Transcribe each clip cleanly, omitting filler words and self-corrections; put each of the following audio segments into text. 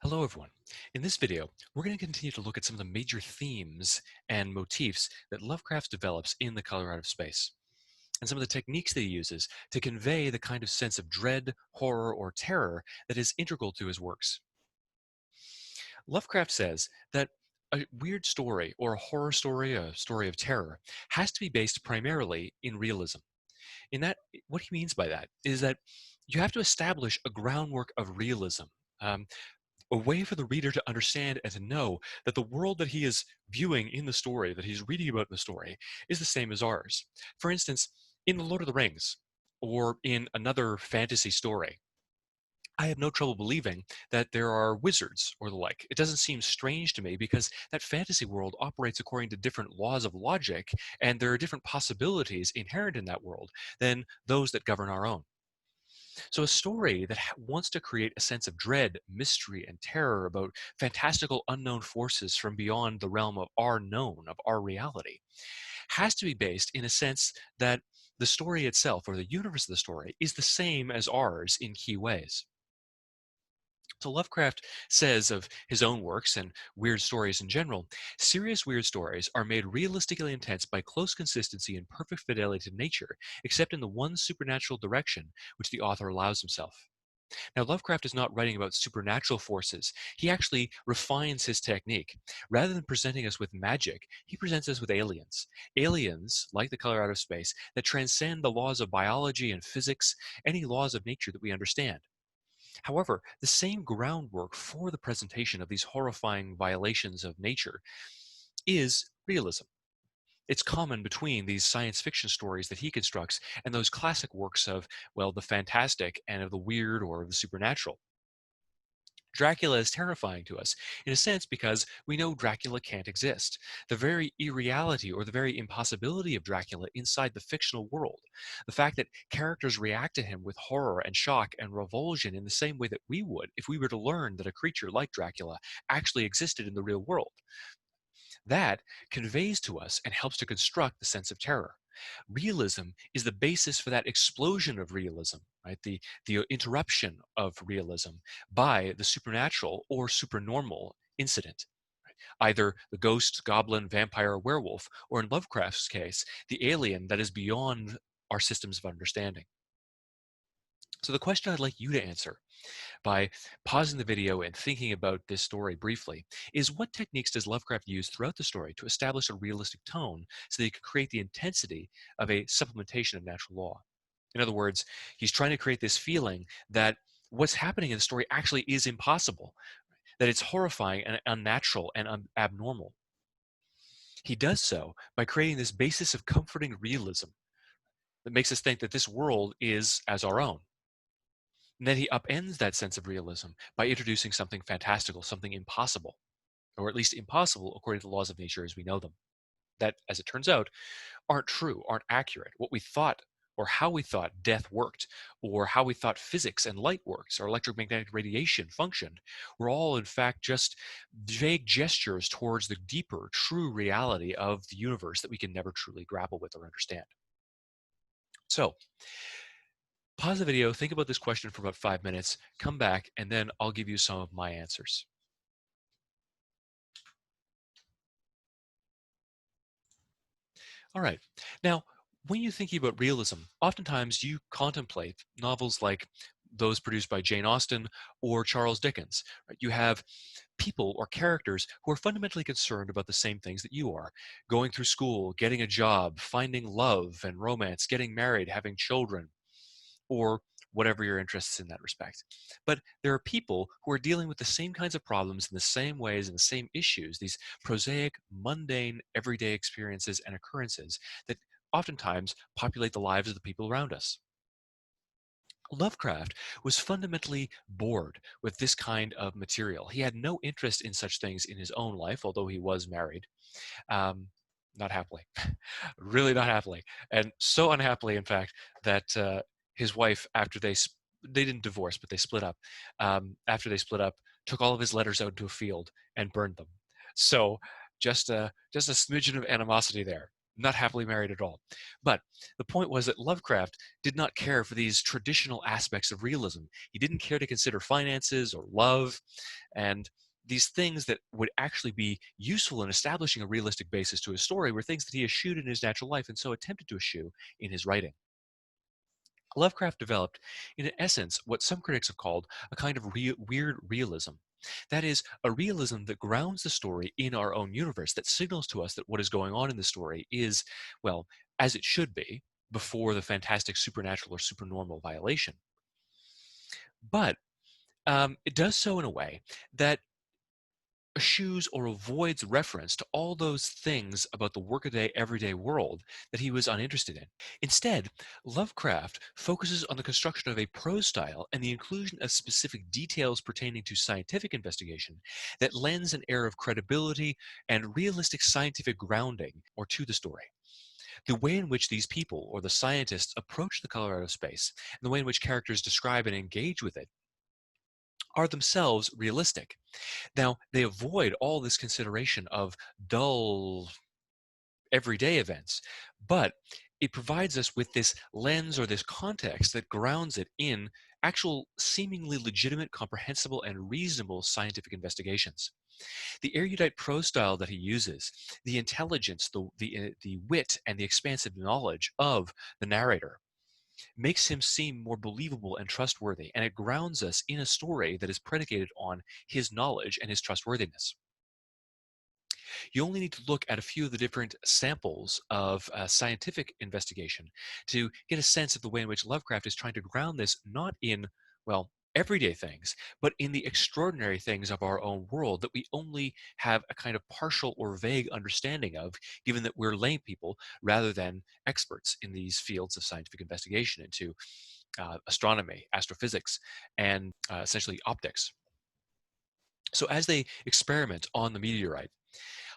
Hello, everyone. In this video, we're going to continue to look at some of the major themes and motifs that Lovecraft develops in The Color Out of Space, and some of the techniques that he uses to convey the kind of sense of dread, horror, or terror that is integral to his works. Lovecraft says that a weird story or a horror story, a story of terror, has to be based primarily in realism. In that, what he means by that is that you have to establish a groundwork of realism. Um, a way for the reader to understand and to know that the world that he is viewing in the story, that he's reading about in the story, is the same as ours. For instance, in The Lord of the Rings, or in another fantasy story, I have no trouble believing that there are wizards or the like. It doesn't seem strange to me because that fantasy world operates according to different laws of logic, and there are different possibilities inherent in that world than those that govern our own. So, a story that wants to create a sense of dread, mystery, and terror about fantastical unknown forces from beyond the realm of our known, of our reality, has to be based in a sense that the story itself or the universe of the story is the same as ours in key ways. So Lovecraft says of his own works and weird stories in general, serious weird stories are made realistically intense by close consistency and perfect fidelity to nature, except in the one supernatural direction which the author allows himself. Now, Lovecraft is not writing about supernatural forces. He actually refines his technique. Rather than presenting us with magic, he presents us with aliens. Aliens, like the color out of space, that transcend the laws of biology and physics, any laws of nature that we understand. However, the same groundwork for the presentation of these horrifying violations of nature is realism. It's common between these science fiction stories that he constructs and those classic works of, well, the fantastic and of the weird or the supernatural. Dracula is terrifying to us, in a sense, because we know Dracula can't exist. The very irreality or the very impossibility of Dracula inside the fictional world, the fact that characters react to him with horror and shock and revulsion in the same way that we would if we were to learn that a creature like Dracula actually existed in the real world, that conveys to us and helps to construct the sense of terror. Realism is the basis for that explosion of realism, right? The interruption of realism by the supernatural or supernormal incident. Either the ghost, goblin, vampire, or werewolf, or in Lovecraft's case, the alien that is beyond our systems of understanding. So the question I'd like you to answer by pausing the video and thinking about this story briefly is, what techniques does Lovecraft use throughout the story to establish a realistic tone so that he can create the intensity of a supplementation of natural law? In other words, he's trying to create this feeling that what's happening in the story actually is impossible, that it's horrifying and unnatural and abnormal. He does so by creating this basis of comforting realism that makes us think that this world is as our own. And then he upends that sense of realism by introducing something fantastical, something impossible, or at least impossible according to the laws of nature as we know them, that, as it turns out, aren't true, aren't accurate. What we thought or how we thought death worked, or how we thought physics and light works, or electromagnetic radiation functioned, were all in fact just vague gestures towards the deeper, true reality of the universe that we can never truly grapple with or understand. So, pause the video, think about this question for about 5 minutes, come back, and then I'll give you some of my answers. All right. Now, when you're thinking about realism, oftentimes you contemplate novels like those produced by Jane Austen or Charles Dickens. Right? You have people or characters who are fundamentally concerned about the same things that you are: going through school, getting a job, finding love and romance, getting married, having children, or whatever your interests in that respect. But there are people who are dealing with the same kinds of problems in the same ways and the same issues, these prosaic, mundane, everyday experiences and occurrences that oftentimes populate the lives of the people around us. Lovecraft was fundamentally bored with this kind of material. He had no interest in such things in his own life, although he was married. Um, not happily, really not happily, and so unhappily, in fact, that his wife, after they didn't divorce, but they split up. After they split up, took all of his letters out into a field and burned them. So just a smidgen of animosity there. not happily married at all. But the point was that Lovecraft did not care for these traditional aspects of realism. He didn't care to consider finances or love and these things that would actually be useful in establishing a realistic basis to his story were things that he eschewed in his natural life and so attempted to eschew in his writing. Lovecraft developed, in essence, what some critics have called a kind of weird realism. That is, a realism that grounds the story in our own universe, that signals to us that what is going on in the story is, well, as it should be before the fantastic supernatural or supernormal violation. But it does so in a way that eschews or avoids reference to all those things about the workaday, everyday world that he was uninterested in. Instead, Lovecraft focuses on the construction of a prose style and the inclusion of specific details pertaining to scientific investigation that lends an air of credibility and realistic scientific grounding or to the story. The way in which these people or the scientists approach the color out of space and the way in which characters describe and engage with it are themselves realistic. Now, they avoid all this consideration of dull, everyday events, but it provides us with this lens or this context that grounds it in actual, seemingly legitimate, comprehensible, and reasonable scientific investigations. The erudite prose style that he uses, the intelligence, the wit, and the expansive knowledge of the narrator makes him seem more believable and trustworthy, and it grounds us in a story that is predicated on his knowledge and his trustworthiness. You only need to look at a few of the different samples of scientific investigation to get a sense of the way in which Lovecraft is trying to ground this not in, well, everyday things, but in the extraordinary things of our own world that we only have a kind of partial or vague understanding of, given that we're lay people rather than experts in these fields of scientific investigation into astronomy, astrophysics, and essentially optics. So as they experiment on the meteorite,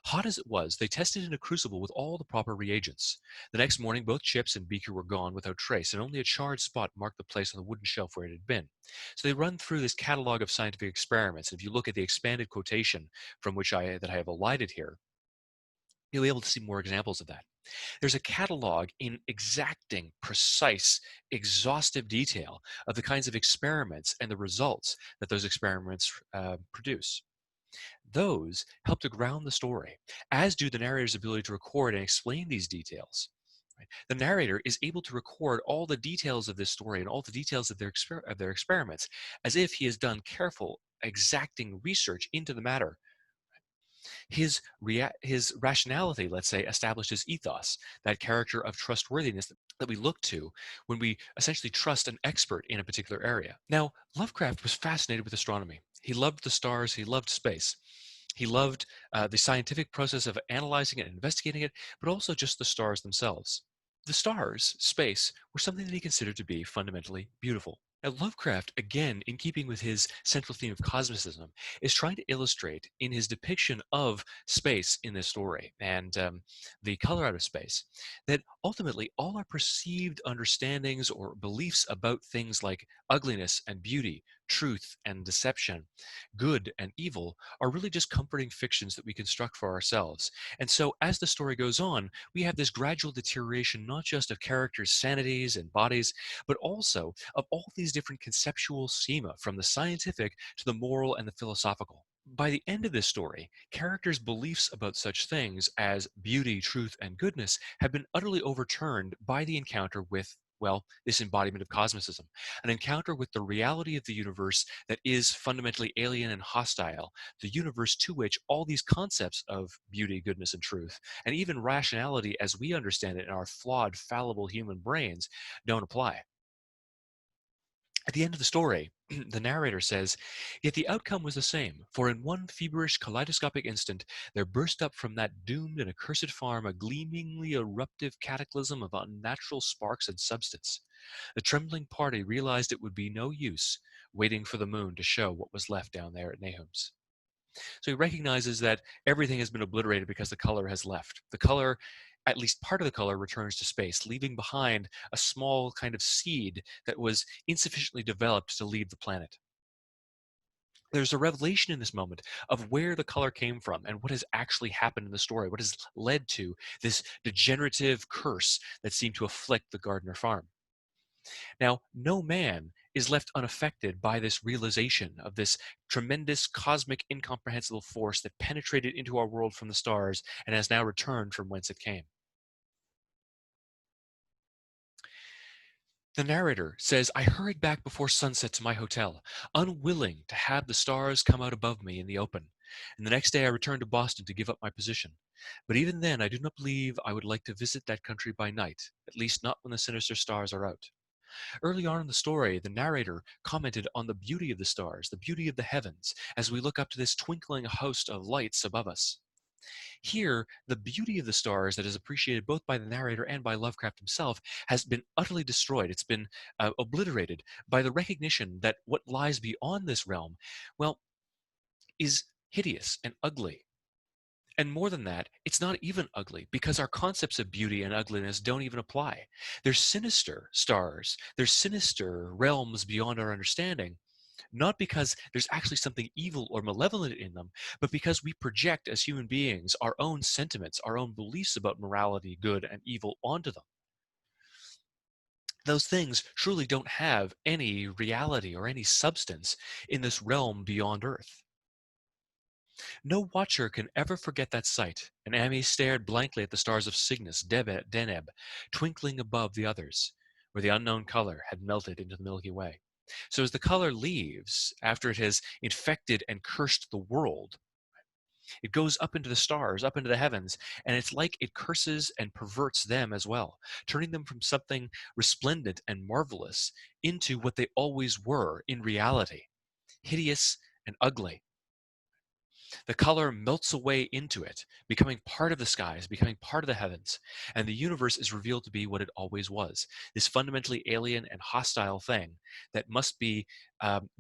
hot as it was, they tested in a crucible with all the proper reagents. The next morning, both chips and beaker were gone without trace, and only a charred spot marked the place on the wooden shelf where it had been. So they run through this catalog of scientific experiments. And if you look at the expanded quotation from which I have elided here, you'll be able to see more examples of that. There's a catalog in exacting, precise, exhaustive detail of the kinds of experiments and the results that those experiments produce. Those help to ground the story, as do the narrator's ability to record and explain these details. Right? The narrator is able to record all the details of this story and all the details of their experiments as if he has done careful, exacting research into the matter. His rationality, let's say, establishes ethos, that character of trustworthiness that we look to when we essentially trust an expert in a particular area. Now, Lovecraft was fascinated with astronomy. He loved the stars, he loved space. He loved the scientific process of analyzing it and investigating it, but also just the stars themselves. The stars, space, were something that he considered to be fundamentally beautiful. Now, Lovecraft, again, in keeping with his central theme of cosmicism, is trying to illustrate in his depiction of space in this story and the color out of space that ultimately all our perceived understandings or beliefs about things like ugliness and beauty, truth and deception, good and evil are really just comforting fictions that we construct for ourselves. And so, as the story goes on, we have this gradual deterioration not just of characters' sanities and bodies, but also of all these different conceptual schema, from the scientific to the moral and the philosophical. By the end of this story, characters' beliefs about such things as beauty, truth, and goodness have been utterly overturned by the encounter with, well, this embodiment of cosmicism, an encounter with the reality of the universe that is fundamentally alien and hostile, the universe to which all these concepts of beauty, goodness, and truth, and even rationality as we understand it in our flawed, fallible human brains, don't apply. At the end of the story, the narrator says, "Yet the outcome was the same, for in one feverish kaleidoscopic instant there burst up from that doomed and accursed farm a gleamingly eruptive cataclysm of unnatural sparks and substance. The trembling party realized it would be no use waiting for the moon to show what was left down there at Nahum's." So he recognizes that everything has been obliterated because the color has left. The color, at least part of the color, returns to space, leaving behind a small kind of seed that was insufficiently developed to leave the planet. There's a revelation in this moment of where the color came from and what has actually happened in the story, what has led to this degenerative curse that seemed to afflict the Gardner farm. Now, no man is left unaffected by this realization of this tremendous cosmic incomprehensible force that penetrated into our world from the stars and has now returned from whence it came. The narrator says, I hurried back before sunset to my hotel, unwilling to have the stars come out above me in the open. And the next day I returned to Boston to give up my position. But even then, I do not believe I would like to visit that country by night, at least not when the sinister stars are out. Early on in the story, the narrator commented on the beauty of the stars, the beauty of the heavens, as we look up to this twinkling host of lights above us. Here, the beauty of the stars that is appreciated both by the narrator and by Lovecraft himself has been utterly destroyed. It's been obliterated by the recognition that what lies beyond this realm, well, is hideous and ugly. And more than that, it's not even ugly because our concepts of beauty and ugliness don't even apply. They're sinister stars, they're sinister realms beyond our understanding, not because there's actually something evil or malevolent in them, but because we project as human beings our own sentiments, our own beliefs about morality, good and evil onto them. Those things truly don't have any reality or any substance in this realm beyond Earth. No watcher can ever forget that sight, and Amy stared blankly at the stars of Cygnus, Deneb, twinkling above the others, where the unknown color had melted into the Milky Way. So as the color leaves, after it has infected and cursed the world, it goes up into the stars, up into the heavens, and it's like it curses and perverts them as well, turning them from something resplendent and marvelous into what they always were in reality, hideous and ugly. The color melts away into it, becoming part of the skies, becoming part of the heavens, and the universe is revealed to be what it always was, this fundamentally alien and hostile thing that must be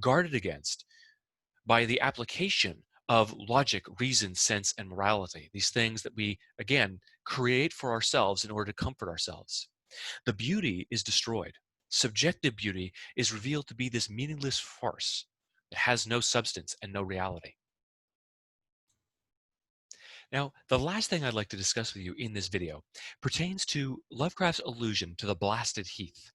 guarded against by the application of logic, reason, sense, and morality, these things that we, again, create for ourselves in order to comfort ourselves. The beauty is destroyed. Subjective beauty is revealed to be this meaningless farce that has no substance and no reality. Now, the last thing I'd like to discuss with you in this video pertains to Lovecraft's allusion to the blasted heath.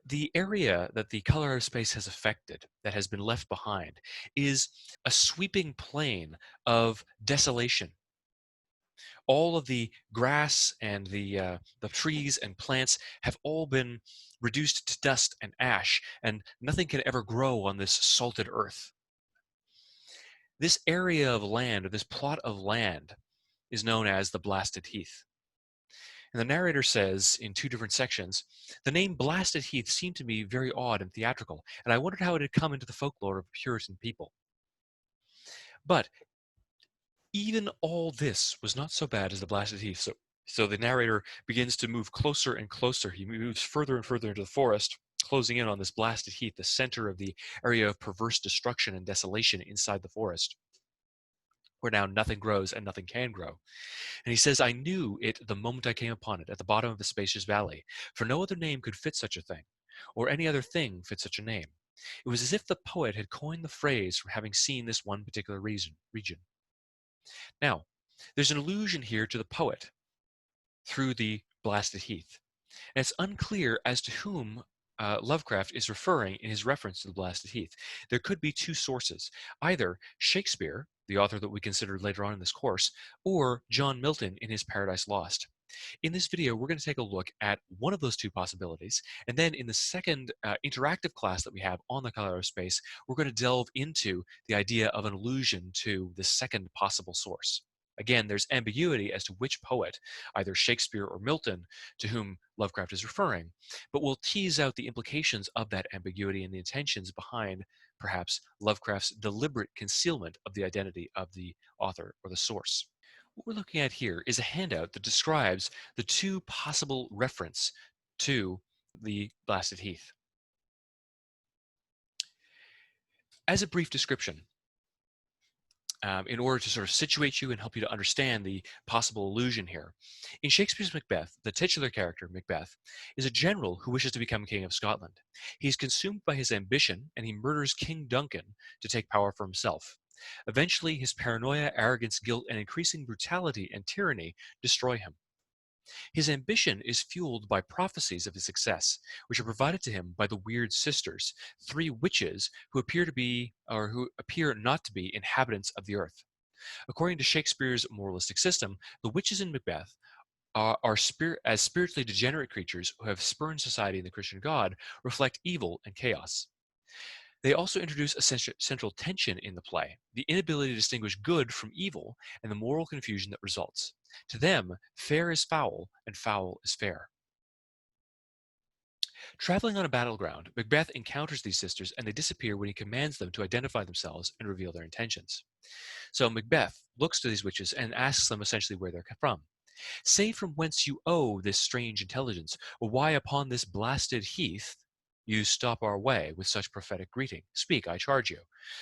The area that the color of space has affected, that has been left behind, is a sweeping plain of desolation. All of the grass and the trees and plants have all been reduced to dust and ash, and nothing can ever grow on this salted earth. This area of land, or this plot of land, is known as the Blasted Heath. And the narrator says in two different sections, the name Blasted Heath seemed to me very odd and theatrical, and I wondered how it had come into the folklore of Puritan people. But even all this was not so bad as the Blasted Heath. So the narrator begins to move closer and closer. He moves further and further into the forest, closing in on this Blasted Heath, the center of the area of perverse destruction and desolation inside the forest, where now nothing grows and nothing can grow. And he says, I knew it the moment I came upon it, at the bottom of the spacious valley, for no other name could fit such a thing, or any other thing fit such a name. It was as if the poet had coined the phrase from having seen this one particular region. Now, there's an allusion here to the poet through the Blasted Heath. And it's unclear as to whom Lovecraft is referring in his reference to the Blasted Heath. There could be two sources, either Shakespeare, the author that we considered later on in this course, or John Milton in his Paradise Lost. In this video, we're going to take a look at one of those two possibilities, and then in the second interactive class that we have on the color of space, we're going to delve into the idea of an allusion to the second possible source. Again, there's ambiguity as to which poet, either Shakespeare or Milton, to whom Lovecraft is referring, but we'll tease out the implications of that ambiguity and the intentions behind, perhaps, Lovecraft's deliberate concealment of the identity of the author or the source. What we're looking at here is a handout that describes the two possible reference to the Blasted Heath. As a brief description, in order to sort of situate you and help you to understand the possible illusion here. In Shakespeare's Macbeth, the titular character, Macbeth, is a general who wishes to become king of Scotland. He's consumed by his ambition and he murders King Duncan to take power for himself. Eventually, his paranoia, arrogance, guilt, and increasing brutality and tyranny destroy him. His ambition is fueled by prophecies of his success, which are provided to him by the Weird Sisters, three witches who appear to be, or who appear not to be, inhabitants of the earth. According to Shakespeare's moralistic system, the witches in Macbeth as spiritually degenerate creatures who have spurned society and the Christian God, reflect evil and chaos. They also introduce a central tension in the play, the inability to distinguish good from evil and the moral confusion that results. To them, fair is foul and foul is fair. Traveling on a battleground, Macbeth encounters these sisters and they disappear when he commands them to identify themselves and reveal their intentions. So Macbeth looks to these witches and asks them essentially where they're from. Say from whence you owe this strange intelligence, or why upon this blasted heath you stop our way with such prophetic greeting. Speak, I charge you.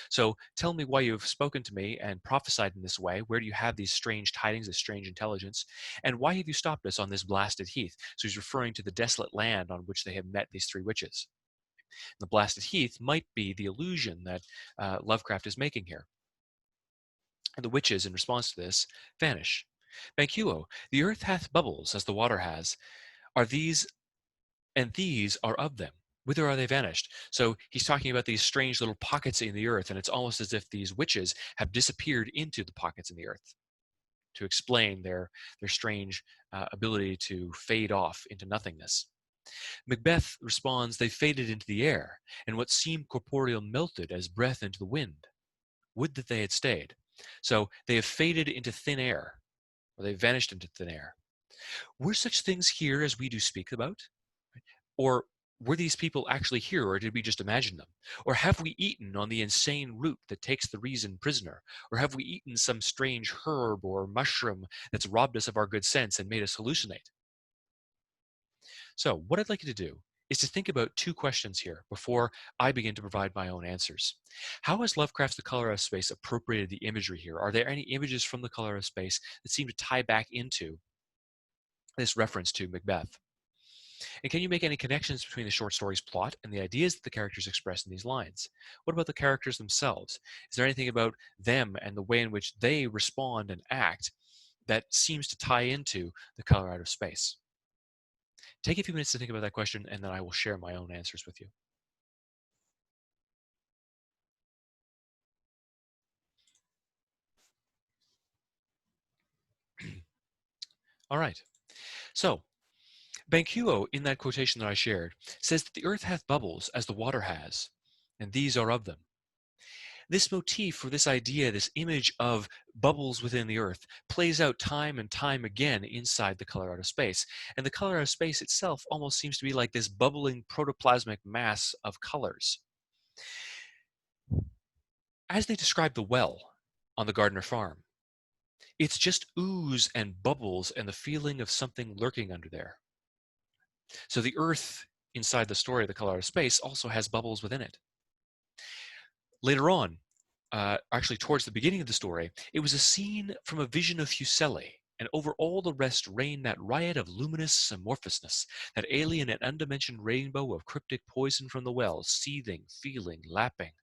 So tell me why you have spoken to me and prophesied in this way. Where do you have these strange tidings, this strange intelligence? And why have you stopped us on this blasted heath? So he's referring to the desolate land on which they have met these three witches. The blasted heath might be the illusion that Lovecraft is making here. And the witches, in response to this, vanish. Banquo, the earth hath bubbles as the water has. Are these, and these are of them. Whither are they vanished? So he's talking about these strange little pockets in the earth, and it's almost as if these witches have disappeared into the pockets in the earth to explain their strange ability to fade off into nothingness. Macbeth responds, they faded into the air, and what seemed corporeal melted as breath into the wind. Would that they had stayed. So they have faded into thin air, or they vanished into thin air. Were such things here as we do speak about? Or were these people actually here, or did we just imagine them? Or have we eaten on the insane root that takes the reason prisoner? Or have we eaten some strange herb or mushroom that's robbed us of our good sense and made us hallucinate? So, what I'd like you to do is to think about two questions here before I begin to provide my own answers. How has Lovecraft's The Color of Space appropriated the imagery here? Are there any images from The Color of Space that seem to tie back into this reference to Macbeth? And can you make any connections between the short story's plot and the ideas that the characters express in these lines? What about the characters themselves? Is there anything about them and the way in which they respond and act that seems to tie into The Color Out of Space? Take a few minutes to think about that question, and then I will share my own answers with you. All right. So, Banquo, in that quotation that I shared, says that the earth hath bubbles as the water has, and these are of them. This motif, or this idea, this image of bubbles within the earth, plays out time and time again inside The Color Out of Space. And The Color Out of Space itself almost seems to be like this bubbling protoplasmic mass of colors. As they describe the well on the Gardner farm, it's just ooze and bubbles and the feeling of something lurking under there. So the earth inside the story of The Color Out of Space also has bubbles within it. Later on, actually towards the beginning of the story, it was a scene from a vision of Fuseli, and over all the rest reigned that riot of luminous amorphousness, that alien and undimensioned rainbow of cryptic poison from the well, seething, feeling, lapping,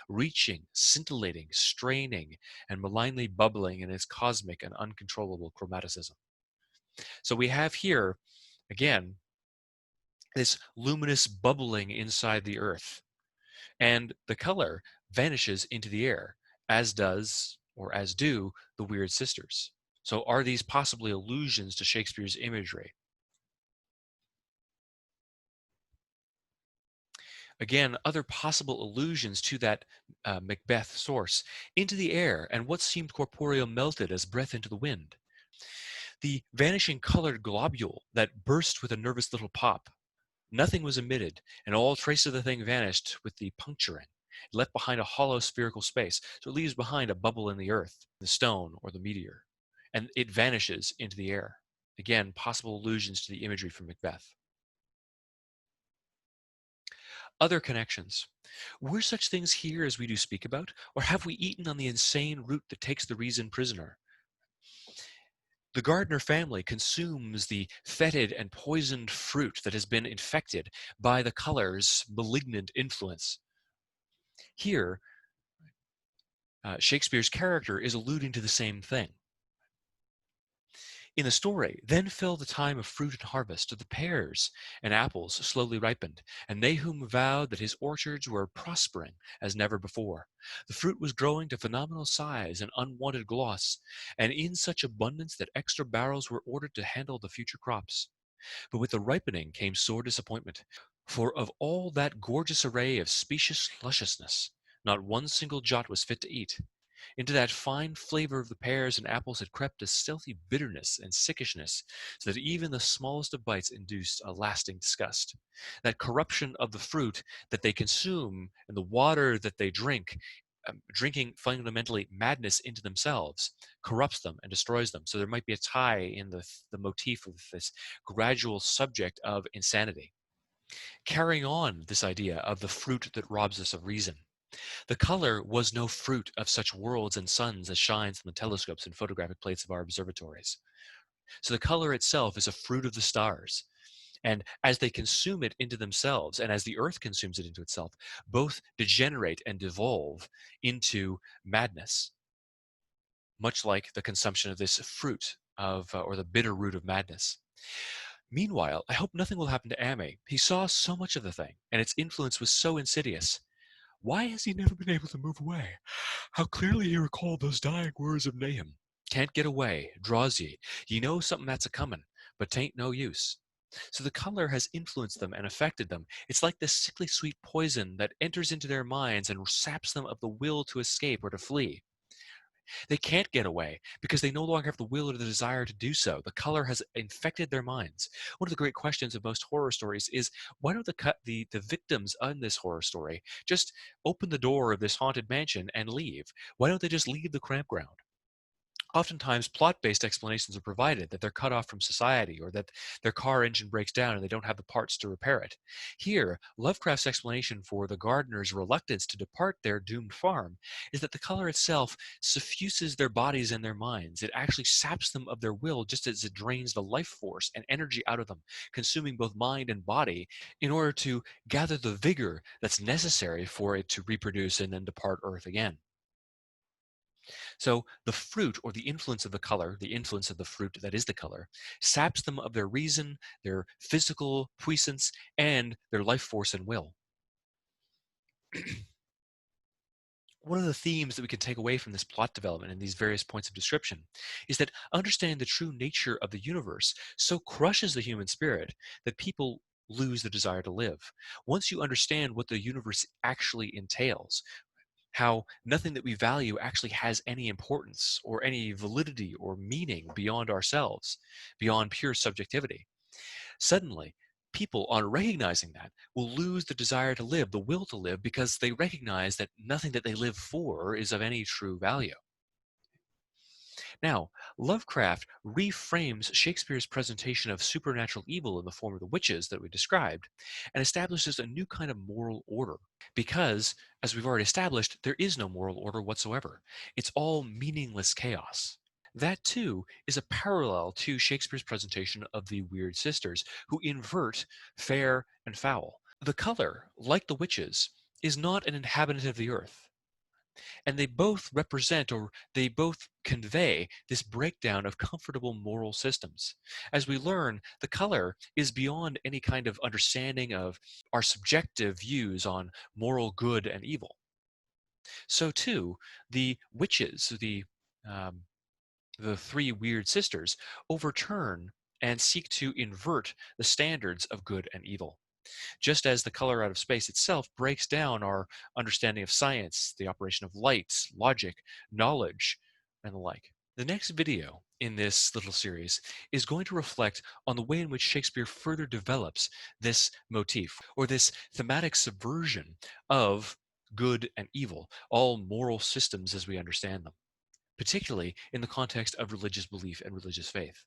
reaching, scintillating, straining, and malignly bubbling in its cosmic and uncontrollable chromaticism. So we have here, again, this luminous bubbling inside the earth, and the color vanishes into the air, as does, or as do, the Weird Sisters. So are these possibly allusions to Shakespeare's imagery? Again, other possible allusions to that Macbeth source. Into the air, and what seemed corporeal melted as breath into the wind. The vanishing colored globule that burst with a nervous little pop. Nothing was emitted, and all trace of the thing vanished with the puncturing. It left behind a hollow spherical space, so it leaves behind a bubble in the earth, the stone, or the meteor, and it vanishes into the air. Again, possible allusions to the imagery from Macbeth. Other connections. Were such things here as we do speak about, or have we eaten on the insane root that takes the reason prisoner? The gardener family consumes the fetid and poisoned fruit that has been infected by the color's malignant influence. Here, Shakespeare's character is alluding to the same thing. In the story, then fell the time of fruit and harvest. The pears and apples slowly ripened, and they whom vowed that his orchards were prospering as never before. The fruit was growing to phenomenal size and unwonted gloss, and in such abundance that extra barrels were ordered to handle the future crops. But with the ripening came sore disappointment, for of all that gorgeous array of specious lusciousness, not one single jot was fit to eat. Into that fine flavor of the pears and apples had crept a stealthy bitterness and sickishness, so that even the smallest of bites induced a lasting disgust. That corruption of the fruit that they consume and the water that they drink, drinking fundamentally madness into themselves, corrupts them and destroys them. So there might be a tie in the motif of this gradual subject of insanity. Carrying on this idea of the fruit that robs us of reason. The color was no fruit of such worlds and suns as shines on the telescopes and photographic plates of our observatories. So the color itself is a fruit of the stars. And as they consume it into themselves, and as the earth consumes it into itself, both degenerate and devolve into madness, much like the consumption of this fruit or the bitter root of madness. Meanwhile, I hope nothing will happen to Ame. He saw so much of the thing, and its influence was so insidious. Why has he never been able to move away? How clearly he recalled those dying words of Nahum. Can't get away, draws ye. Ye know something that's a comin', but 'tain't no use. So the color has influenced them and affected them. It's like this sickly sweet poison that enters into their minds and saps them of the will to escape or to flee. They can't get away because they no longer have the will or the desire to do so. The color has infected their minds. One of the great questions of most horror stories is why don't the victims in this horror story just open the door of this haunted mansion and leave? Why don't they just leave the campground? Oftentimes, plot-based explanations are provided that they're cut off from society or that their car engine breaks down and they don't have the parts to repair it. Here, Lovecraft's explanation for the gardener's reluctance to depart their doomed farm is that the color itself suffuses their bodies and their minds. It actually saps them of their will just as it drains the life force and energy out of them, consuming both mind and body in order to gather the vigor that's necessary for it to reproduce and then depart Earth again. So the fruit or the influence of the color, the influence of the fruit that is the color, saps them of their reason, their physical puissance, and their life force and will. One of the themes that we can take away from this plot development and these various points of description is that understanding the true nature of the universe so crushes the human spirit that people lose the desire to live. Once you understand what the universe actually entails, how nothing that we value actually has any importance or any validity or meaning beyond ourselves, beyond pure subjectivity. Suddenly, people, on recognizing that, will lose the desire to live, the will to live, because they recognize that nothing that they live for is of any true value. Now, Lovecraft reframes Shakespeare's presentation of supernatural evil in the form of the witches that we described and establishes a new kind of moral order. Because, as we've already established, there is no moral order whatsoever. It's all meaningless chaos. That, too, is a parallel to Shakespeare's presentation of the Weird Sisters, who invert fair and foul. The color, like the witches, is not an inhabitant of the earth. And they both represent or they both convey this breakdown of comfortable moral systems. As we learn, the color is beyond any kind of understanding of our subjective views on moral good and evil. So too, the witches, um, the three weird sisters, overturn and seek to invert the standards of good and evil. Just as the color out of space itself breaks down our understanding of science, the operation of light, logic, knowledge, and the like. The next video in this little series is going to reflect on the way in which Shakespeare further develops this motif, or this thematic subversion of good and evil, all moral systems as we understand them, particularly in the context of religious belief and religious faith.